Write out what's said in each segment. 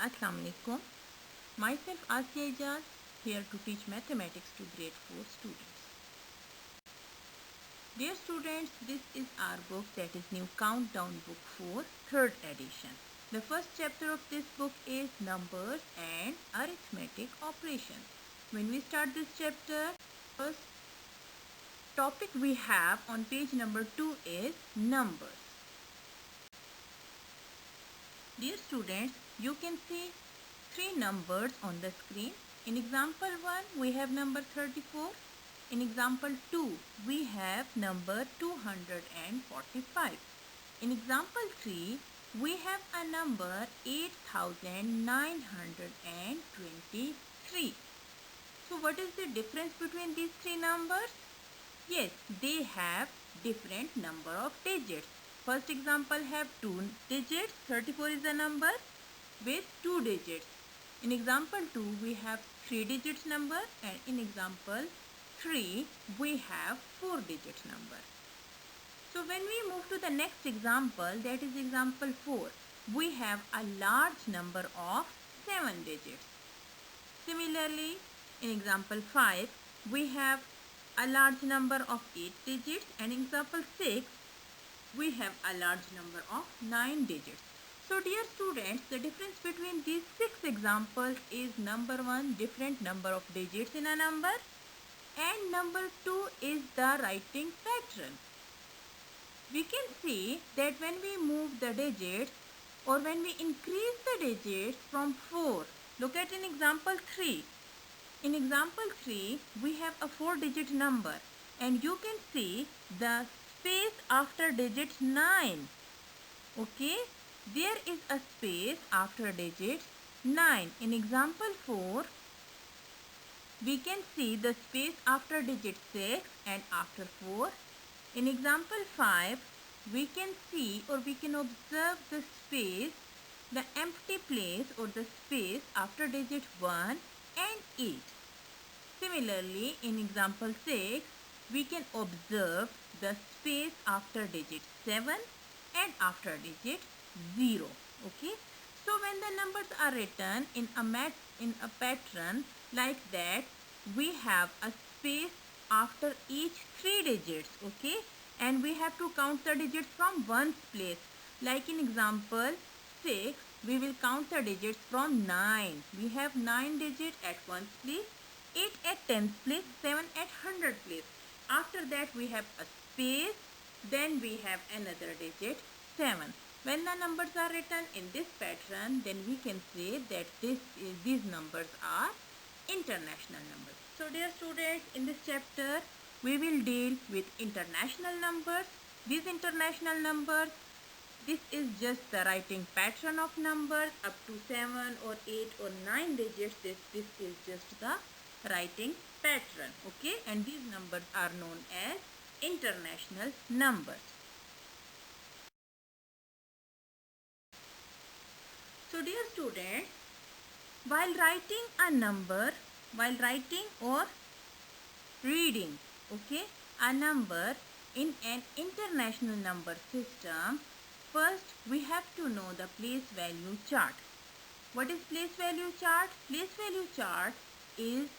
Assalamu alaikum. Myself Asya Ijaz, here to teach mathematics to grade 4 students. Dear students, this is our book, that is New Countdown Book 4, 3rd edition. The first chapter of this book is Numbers and Arithmetic Operations. When we start this chapter, first topic we have on page number 2 is numbers. Dear students, you can see three numbers on the screen. In example 1, we have number 34. In example 2, we have number 245. In example 3, we have a number 8923. So what is the difference between these three numbers? Yes, they have different number of digits. First example have 2 digits. 34 is a number with 2 digits. In example 2, we have 3 digits number, and in example 3, we have 4 digits number. So when we move to the next example, that is example 4, we have a large number of 7 digits. Similarly, in example 5, we have a large number of 8 digits, and in example 6, we have a large number of 9 digits. So dear students, the difference between these 6 examples is number 1, different number of digits in a number, and number 2 is the writing pattern. We can see that when we move the digits or when we increase the digits from 4, look at in example 3. In example 3, we have a 4-digit number, and you can see the space after digit 9. Okay, there is a space after digit 9. In example 4, we can see the space after digit 6 and after 4. In example 5, we can see or we can observe the space, the empty place or the space after digit 1 and 8. Similarly, in example 6, we can observe the space after digit 7 and after digit 0. Okay. So when the numbers are written in a pattern like that, we have a space after each 3 digits. Okay. And we have to count the digits from ones place. Like in example 6, we will count the digits from 9. We have 9 digits at ones place, 8 at tens place, 7 at hundred place. After that we have a space, then we have another digit 7. When the numbers are written in this pattern, then we can say that these numbers are international numbers. So dear students, in this chapter we will deal with international numbers. These international numbers, this is just the writing pattern of numbers up to 7 or 8 or 9 digits. This is just the writing pattern. Okay, and these numbers are known as international numbers. So dear students, while writing a number, while writing or reading, okay, a number in an international number system, first we have to know the place value chart. What is place value chart? Place value chart is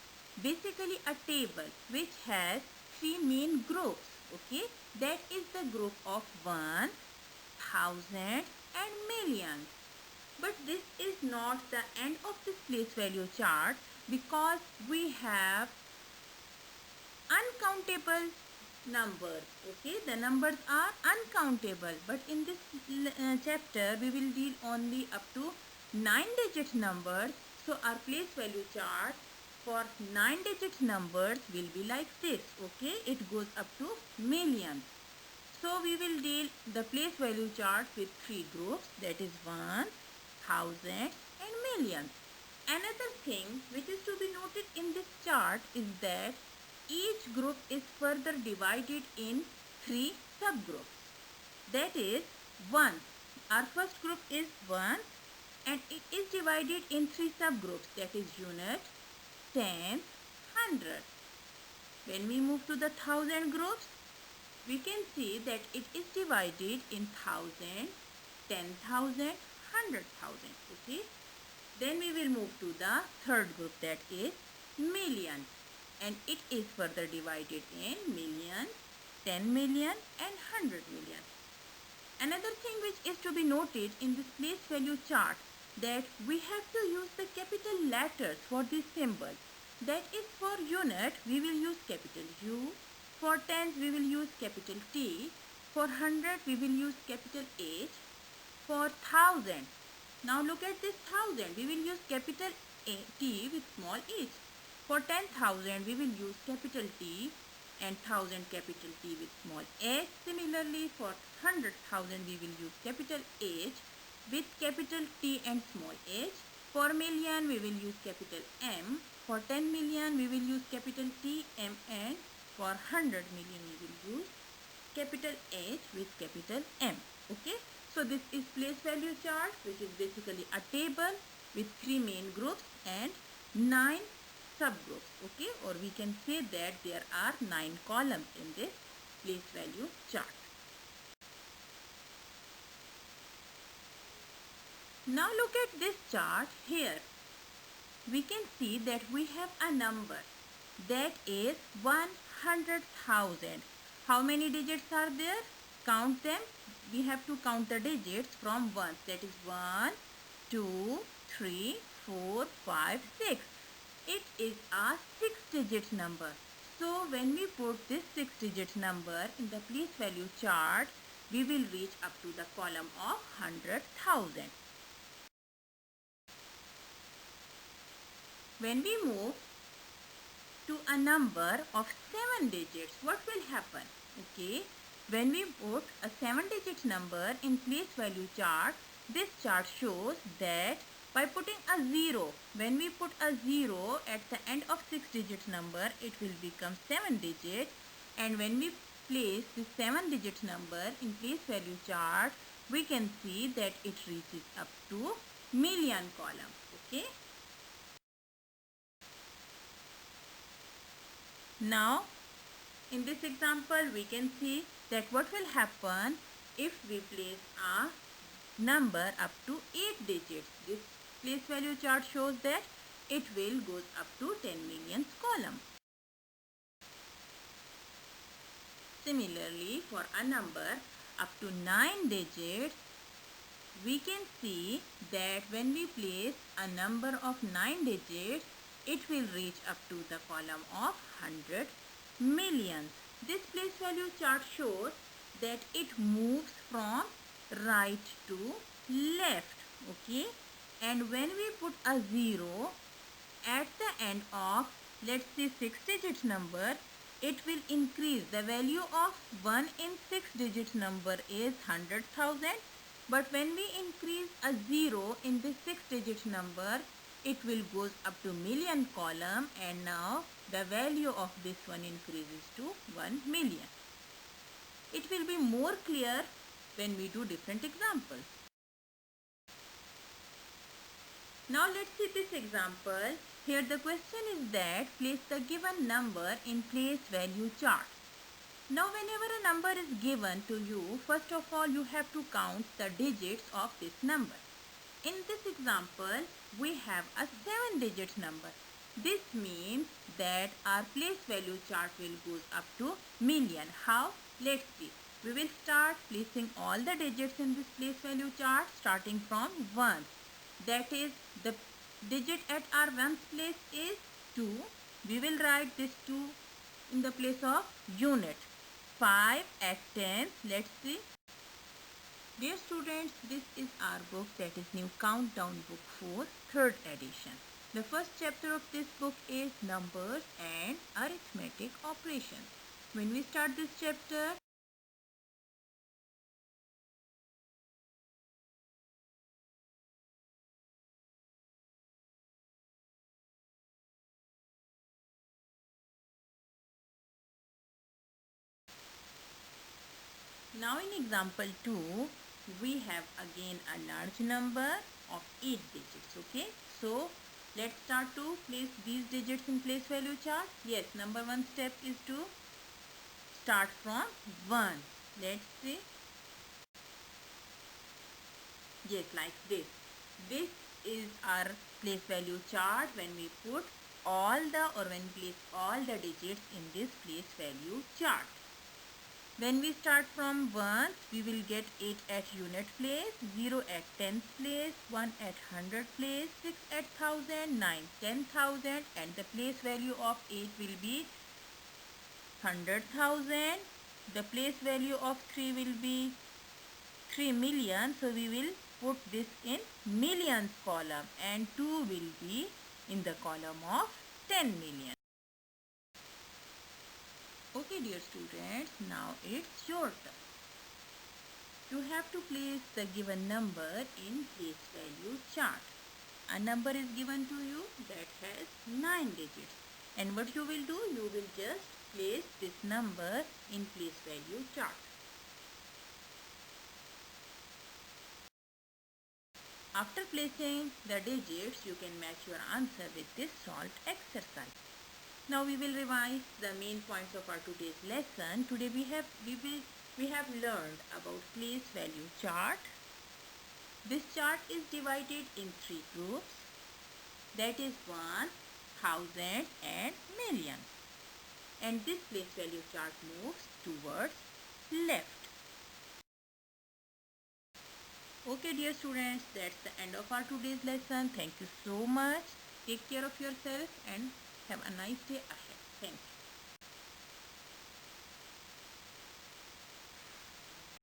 basically a table which has 3 main groups. Okay, that is the group of 1, 1000 and millions. But this is not the end of this place value chart, because we have uncountable numbers. Okay, the numbers are uncountable, but in this chapter we will deal only up to 9-digit numbers. So our place value chart for 9-digit numbers will be like this. Okay, it goes up to millions. So we will deal the place value chart with 3 groups, that is 1, 1000 and millions. Another thing which is to be noted in this chart is that each group is further divided in 3 subgroups. That is 1. Our first group is 1, and it is divided in 3 subgroups, that is unit, 10, 100. When we move to the 1000 groups, we can see that it is divided in 1000, 10,000, 100,000. Okay. Then we will move to the third group, that is million, and it is further divided in million, 10 million and 100 million. Another thing which is to be noted in this place value chart, that we have to use the capital letters for this symbol. That is, for unit we will use capital U, for tens we will use capital T, for 100 we will use capital H, for 1000. Now look at this 1000, we will use capital T with small h. For 10,000 we will use capital T and 1000 capital T with small h. Similarly, for 100,000 we will use capital H with capital T and small h. For million we will use capital M. For 10 million we will use capital T, M, and for 100 million we will use capital H with capital M. Okay. So this is place value chart, which is basically a table with 3 main groups and 9 subgroups. Okay, or we can say that there are 9 columns in this place value chart. Now look at this chart here. We can see that we have a number that is 100,000. How many digits are there? Count them. We have to count the digits from ones. That is 1, 2, 3, 4, 5, 6. It is a 6-digit number. So when we put this 6-digit number in the place value chart, we will reach up to the column of 100,000. When we move to a number of 7 digits, what will happen? Okay. When we put a 7-digit number in place value chart, this chart shows that by putting a 0, when we put a 0 at the end of 6-digit number, it will become 7 digit. And when we place this 7-digit number in place value chart, we can see that it reaches up to million column. Okay. Now, in this example, we can see that what will happen if we place a number up to 8 digits. This place value chart shows that it will goes up to 10 millions column. Similarly, for a number up to 9 digits, we can see that when we place a number of 9 digits, it will reach up to the column of 100 millions. This place value chart shows that it moves from right to left. Okay. And when we put a 0 at the end of, let's say, 6-digit number, it will increase. The value of 1 in 6-digit number is 100,000. But when we increase a 0 in this 6-digit number, it will goes up to million column, and now the value of this one increases to 1 million. It will be more clear when we do different examples. Now let's see this example. Here the question is that place the given number in place value chart. Now whenever a number is given to you, first of all you have to count the digits of this number. In this example, we have a 7-digit number. This means that our place value chart will goes up to million. How? Let's see. We will start placing all the digits in this place value chart starting from 1. That is, the digit at our 1st place is 2. We will write this 2 in the place of unit. 5 at 10. Let's see. Dear students, this is our book, that is New Countdown Book 4, 3rd edition. The first chapter of this book is Numbers and Arithmetic Operations. When we start this chapter, now in example 2, we have again a large number of 8 digits. Okay, so let's start to place these digits in place value chart. Yes, number 1 step is to start from 1. Let's see. Yes, like this. This is our place value chart when we put all the or when we place all the digits in this place value chart. When we start from 1, we will get 8 at unit place, 0 at 10th place, 1 at 100 place, 6 at 1000, 9 10,000, and the place value of 8 will be 100,000. The place value of 3 will be 3 million, so we will put this in millions column, and 2 will be in the column of 10 million. Okay dear students, now it's your turn. You have to place the given number in place value chart. A number is given to you that has 9 digits, and what you will do, you will just place this number in place value chart. After placing the digits, you can match your answer with this solved exercise. Now we will revise the main points of our today's lesson. Today we have learned about place value chart. This chart is divided in 3 groups, that is 1, 1000 and million. And this place value chart moves towards left. Okay dear students, that's the end of our today's lesson. Thank you so much. Take care of yourself and have a nice day ahead. Thank you.